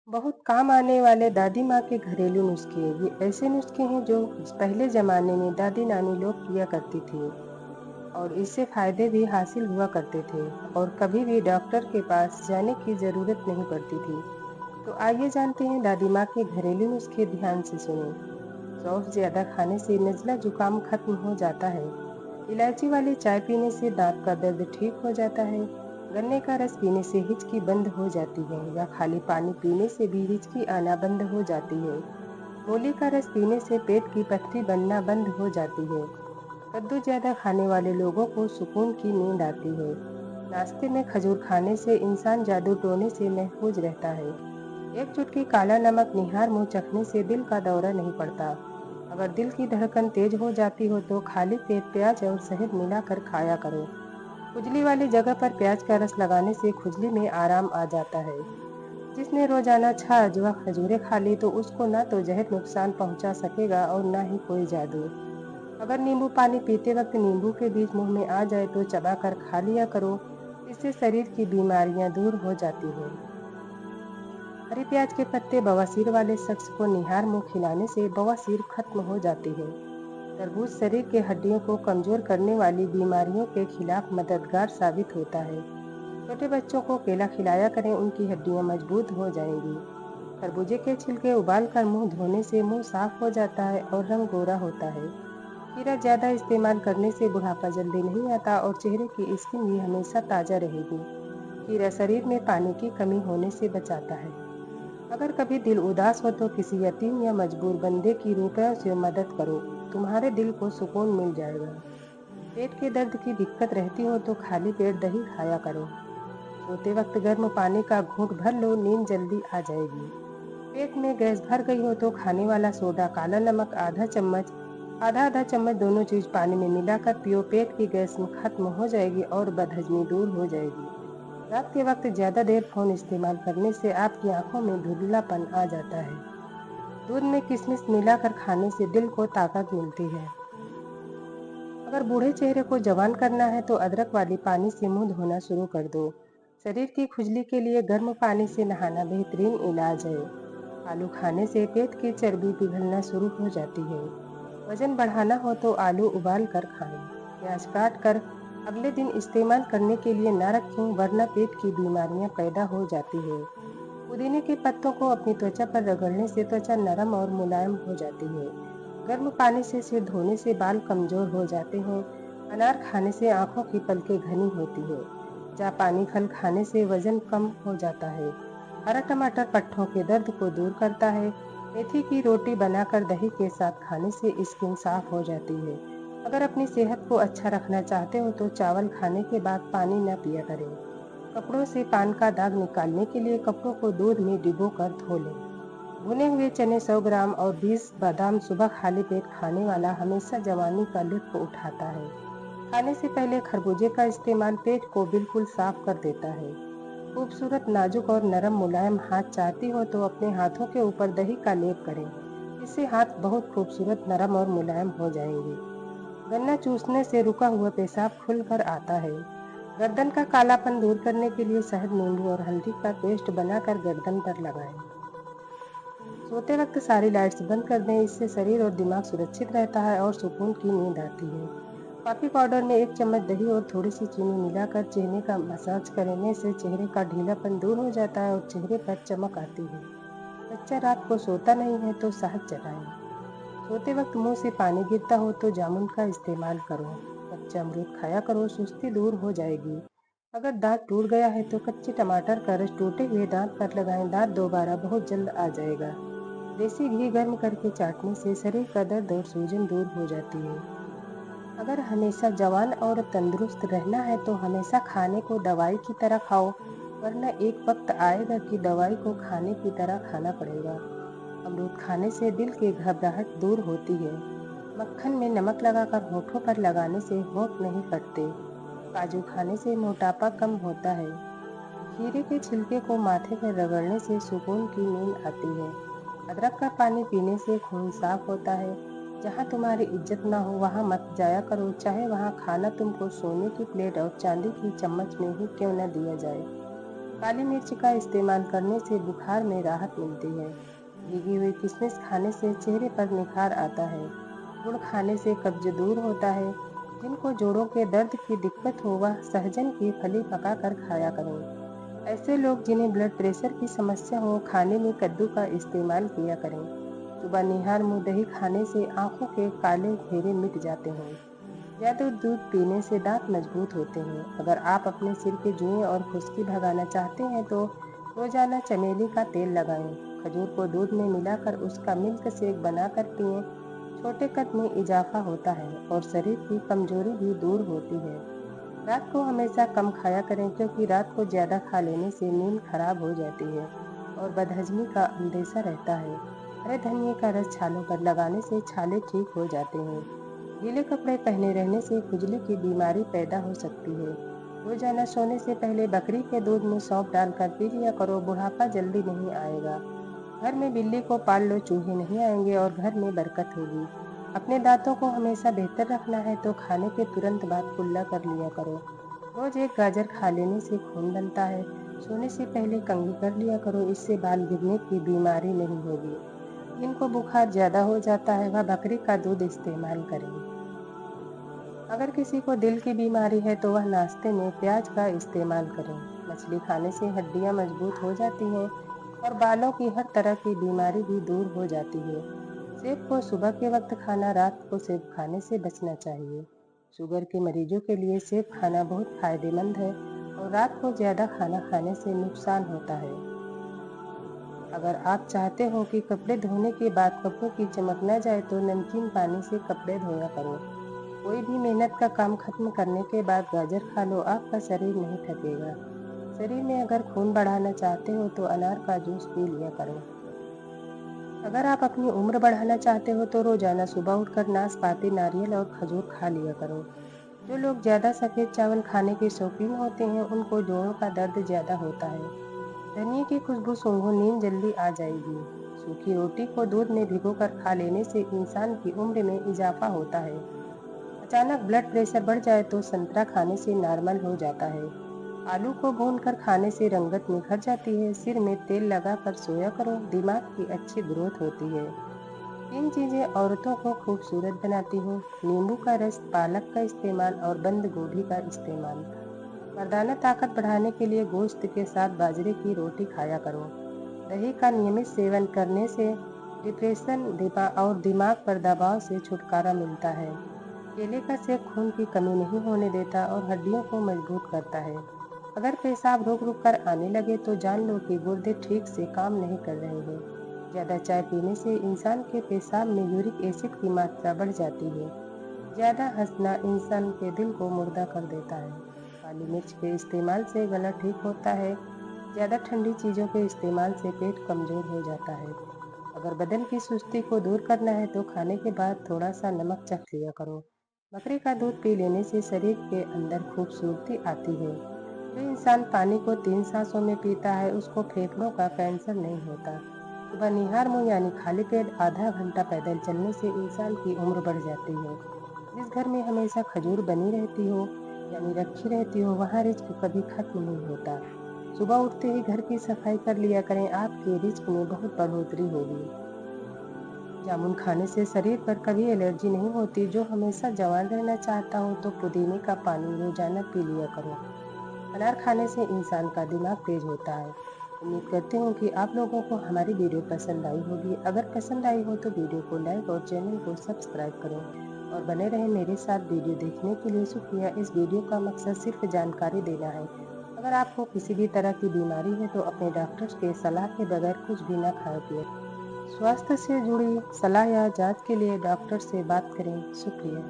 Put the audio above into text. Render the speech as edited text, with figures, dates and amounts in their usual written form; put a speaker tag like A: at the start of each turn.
A: बहुत काम आने वाले दादी माँ के घरेलू नुस्खे ये ऐसे नुस्खे हैं जो पहले ज़माने में दादी नानी लोग किया करती थी और इससे फायदे भी हासिल हुआ करते थे और कभी भी डॉक्टर के पास जाने की ज़रूरत नहीं पड़ती थी। तो आइए जानते हैं दादी माँ के घरेलू नुस्खे, ध्यान से सुनें। सौंफ ज़्यादा खाने से नज़ला जुकाम खत्म हो जाता है। इलायची वाली चाय पीने से दांत का दर्द ठीक हो जाता है। गन्ने का रस पीने से हिचकी बंद हो जाती है या खाली पानी पीने से भी हिचकी आना बंद हो जाती है। मूली का रस पीने से पेट की पथरी बनना बंद हो जाती है। कद्दू ज़्यादा खाने वाले लोगों को सुकून की नींद आती है। नाश्ते में खजूर खाने से इंसान जादू टोने से महफूज रहता है। एक चुटकी काला नमक निहार मुंह चखने से दिल का दौरा नहीं पड़ता। अगर दिल की धड़कन तेज हो जाती हो तो खाली पेट प्याज और शहद मिलाकर खाया करो। खुजली वाली जगह पर प्याज का रस लगाने से खुजली में आराम आ जाता है। जिसने रोजाना 6 अजवा खजूरें खा ली तो उसको ना तो जहर नुकसान पहुंचा सकेगा और ना ही कोई जादू। अगर नींबू पानी पीते वक्त नींबू के बीज मुंह में आ जाए तो चबाकर खा लिया करो। इससे शरीर की बीमारियां दूर हो जाती हैं। हरी प्याज के पत्ते बवासीर वाले शख्स को निहार मुंह खिलाने से बवासीर खत्म हो जाती है। तरबूज शरीर के हड्डियों को कमजोर करने वाली बीमारियों के खिलाफ मददगार साबित होता है। छोटे बच्चों को केला खिलाया करें, उनकी हड्डियां मजबूत हो जाएंगी। खरबूजे के छिलके उबाल कर मुंह धोने से मुंह साफ हो जाता है और रंग गोरा होता है। खीरा ज्यादा इस्तेमाल करने से बुढ़ापा जल्दी नहीं आता और चेहरे की स्किन भी हमेशा ताजा रहेगी। खीरा शरीर में पानी की कमी होने से बचाता है। अगर कभी दिल उदास हो तो किसी यतीम या मजबूर बंदे की रुपयों से मदद करो, तुम्हारे दिल को सुकून मिल जाएगा। पेट के दर्द की दिक्कत रहती हो तो खाली पेट दही खाया करो। सोते वक्त गर्म पानी का घूंट भर लो, नींद जल्दी आ जाएगी। पेट में गैस भर गई हो तो खाने वाला सोडा, काला नमक आधा चम्मच, आधा आधा चम्मच दोनों चीज पानी में मिलाकर पियो। पेट की गैस खत्म हो जाएगी और बदहजमी दूर हो जाएगी। रात के वक्त ज्यादा देर फोन इस्तेमाल करने से आपकी आंखों में धुंधलापन आ जाता है। दूध में किशमिश मिलाकर खाने से दिल को ताकत मिलती है। अगर बूढ़े चेहरे को जवान करना है तो अदरक वाली पानी से मुंह धोना शुरू कर दो। शरीर की खुजली के लिए गर्म पानी से नहाना बेहतरीन इलाज है। आलू खाने से पेट की चर्बी पिघलना शुरू हो जाती है। वजन बढ़ाना हो तो आलू उबाल कर खाएं। प्याज काट कर अगले दिन इस्तेमाल करने के लिए न रखें, वरना पेट की बीमारियां पैदा हो जाती है। पुदीने के पत्तों को अपनी त्वचा पर रगड़ने से त्वचा नरम और मुलायम हो जाती है। गर्म पानी से सिर धोने से बाल कमजोर हो जाते हैं। अनार खाने से आंखों की पलकें घनी होती है। जापानी फल खाने से वजन कम हो जाता है। हरा टमाटर पट्ठों के दर्द को दूर करता है। मेथी की रोटी बनाकर दही के साथ खाने से स्किन साफ हो जाती है। अगर अपनी सेहत को अच्छा रखना चाहते हो तो चावल खाने के बाद पानी न पिया करें। कपड़ों से पान का दाग निकालने के लिए कपड़ों को दूध में डिबो कर धो लें। भुने हुए चने 100 ग्राम और 20 बादाम सुबह खाली पेट खाने वाला हमेशा जवानी का लुत्फ उठाता है। खाने से पहले खरबूजे का इस्तेमाल पेट को बिल्कुल साफ कर देता है। खूबसूरत नाजुक और नरम मुलायम हाथ चाहती हो तो अपने हाथों के ऊपर दही का लेप करें। इससे हाथ बहुत खूबसूरत नरम और मुलायम हो जाएंगे। गन्ना चूसने से रुका हुआ पेशाब खुलकर आता है। गर्दन का कालापन दूर करने के लिए शहद, नींबू और हल्दी का पेस्ट बनाकर गर्दन पर लगाएं। सोते वक्त सारी लाइट्स बंद कर दें, इससे शरीर और दिमाग सुरक्षित रहता है और सुकून की नींद आती है। कॉफी पाउडर में 1 चम्मच दही और थोड़ी सी चीनी मिलाकर चेहरे का मसाज करने से चेहरे का ढीलापन दूर हो जाता है और चेहरे पर चमक आती है। बच्चा रात को सोता नहीं है तो शहद चटाएं। सोते वक्त मुंह से पानी गिरता हो तो जामुन का इस्तेमाल करो। कच्चा अमरूद खाया करो, सुस्ती दूर हो जाएगी। अगर दांत टूट गया है तो कच्चे टमाटर का रस टूटे हुए दांत पर लगाएं, दांत दोबारा बहुत जल्द आ जाएगा। देसी घी गर्म करके चाटने से शरीर का दर्द और सूजन दूर हो जाती है। अगर हमेशा जवान और तंदुरुस्त रहना है तो हमेशा खाने को दवाई की तरह खाओ, वरना एक वक्त आएगा कि दवाई को खाने की तरह खाना पड़ेगा। अमरूद खाने से दिल की घबराहट दूर होती है। मक्खन में नमक लगाकर होठों पर लगाने से होंठ नहीं फटते। काजू खाने से मोटापा कम होता है। खीरे के छिलके को माथे पर रगड़ने से सुकून की नींद आती है। अदरक का पानी पीने से खून साफ होता है। जहाँ तुम्हारी इज्जत ना हो वहाँ मत जाया करो, चाहे वहाँ खाना तुमको सोने की प्लेट और चांदी की चम्मच में ही क्यों न दिया जाए। काली मिर्च का इस्तेमाल करने से बुखार में राहत मिलती है। भीगी हुई किशमिश खाने से चेहरे पर निखार आता है। गुड़ खाने से कब्ज दूर होता है। जिनको जोड़ों के दर्द की दिक्कत हो वह सहजन की फली पकाकर खाया करें। ऐसे लोग जिन्हें ब्लड प्रेशर की समस्या हो खाने में कद्दू का इस्तेमाल किया करें। सुबह निहार मुंह दही खाने से आंखों के काले घेरे मिट जाते हैं। ज्यादा दूध पीने से दांत मजबूत होते हैं। अगर आप अपने सिर के जुएं और खुश्की भगाना चाहते हैं तो रोजाना चमेली का तेल लगाएं। खजूर को दूध में मिलाकर उसका मिल्क शेक बनाकर पिएं। छोटे कद में इजाफा होता है और शरीर की कमजोरी भी दूर होती है। रात को हमेशा कम खाया करें क्योंकि रात को ज्यादा खा लेने से नींद खराब हो जाती है और बदहजमी का अंदेशा रहता है। हरे धनिए का रस छालों पर लगाने से छाले ठीक हो जाते हैं। गीले कपड़े पहने रहने से खुजली की बीमारी पैदा हो सकती है। रोजाना सोने से पहले बकरी के दूध में सौंफ डालकर पी लिया करो, बुढ़ापा जल्दी नहीं आएगा। घर में बिल्ली को पाल लो, चूहे नहीं आएंगे और घर में बरकत होगी। अपने दांतों को हमेशा बेहतर रखना है तो खाने के तुरंत बाद कुल्ला कर लिया करो। रोज एक गाजर खा लेने से खून बनता है। सोने से पहले कंघी कर लिया करो, इससे बाल गिरने की बीमारी नहीं होगी। जिनको बुखार ज्यादा हो जाता है वह बकरी का दूध इस्तेमाल करें। अगर किसी को दिल की बीमारी है तो वह नाश्ते में प्याज का इस्तेमाल करें। मछली खाने से हड्डियां मजबूत हो जाती हैं और बालों की हर तरह की बीमारी भी दूर हो जाती है। सेब को सुबह के वक्त खाना, रात को सेब खाने से बचना चाहिए। शुगर के मरीजों के लिए सेब खाना बहुत फायदेमंद है और रात को ज्यादा खाना खाने से नुकसान होता है। अगर आप चाहते हो कि कपड़े धोने के बाद कपड़ों की चमक न जाए तो नमकीन पानी से कपड़े धोया करो। कोई भी मेहनत का काम खत्म करने के बाद गाजर खा लो, आपका शरीर नहीं थकेगा। शरीर में अगर खून बढ़ाना चाहते हो तो अनार का जूस पी लिया करो। अगर आप अपनी उम्र बढ़ाना चाहते हो तो रोजाना सुबह उठकर नाशपाती, नारियल और खजूर खा लिया करो। जो लोग ज्यादा सफेद चावल खाने के शौकीन होते हैं उनको जोड़ों का दर्द ज्यादा होता है। धनिए की खुशबू सूंघो, नींद जल्दी आ जाएगी। सूखी रोटी को दूध में भिगोकर खा लेने से इंसान की उम्र में इजाफा होता है। अचानक ब्लड प्रेशर बढ़ जाए तो संतरा खाने से नॉर्मल हो जाता है। आलू को भूनकर खाने से रंगत निखर जाती है। सिर में तेल लगाकर सोया करो, दिमाग की अच्छी ग्रोथ होती है। तीन चीजें औरतों को खूबसूरत बनाती हैं: नींबू का रस, पालक का इस्तेमाल और बंद गोभी का इस्तेमाल। मर्दाना ताकत बढ़ाने के लिए गोश्त के साथ बाजरे की रोटी खाया करो। दही का नियमित सेवन करने से डिप्रेशन और दिमाग पर दबाव से छुटकारा मिलता है। केले का सेब खून की कमी नहीं होने देता और हड्डियों को मजबूत करता है। अगर पेशाब रुक रुक कर आने लगे तो जान लो कि गुर्दे ठीक से काम नहीं कर रहे हैं। ज़्यादा चाय पीने से इंसान के पेशाब में यूरिक एसिड की मात्रा बढ़ जाती है। ज़्यादा हंसना इंसान के दिल को मुर्दा कर देता है। काली मिर्च के इस्तेमाल से गला ठीक होता है। ज़्यादा ठंडी चीज़ों के इस्तेमाल से पेट कमज़ोर हो जाता है। अगर बदन की सुस्ती को दूर करना है तो खाने के बाद थोड़ा सा नमक चख लिया करो। बकरी का दूध पी लेने से शरीर के अंदर खूबसूरती आती है। जो इंसान पानी को 3 सांसों में पीता है उसको फेफड़ों का कैंसर नहीं होता। सुबह निहार मुंह यानी खाली पेट आधा घंटा पैदल चलने से इंसान की उम्र बढ़ जाती है। जिस घर में हमेशा खजूर बनी रहती हो यानी रखी रहती हो वहाँ रिज्क कभी खत्म नहीं होता। सुबह उठते ही घर की सफाई कर लिया करें, आपके रिज्क में बहुत बढ़ोतरी होगी। जामुन खाने से शरीर पर कभी एलर्जी नहीं होती। जो हमेशा जवान रहना चाहता हो तो पुदीने का पानी रोजाना पी लिया करो। अनार खाने से इंसान का दिमाग तेज होता है। उम्मीद करती हूँ कि आप लोगों को हमारी वीडियो पसंद आई होगी। अगर पसंद आई हो तो वीडियो को लाइक और चैनल को सब्सक्राइब करें और बने रहें मेरे साथ। वीडियो देखने के लिए शुक्रिया। इस वीडियो का मकसद सिर्फ जानकारी देना है। अगर आपको किसी भी तरह की बीमारी है तो अपने डॉक्टर के सलाह के बगैर कुछ भी ना खाएं पिएं। स्वास्थ्य से जुड़ी सलाह या जांच के लिए डॉक्टर से बात करें। शुक्रिया।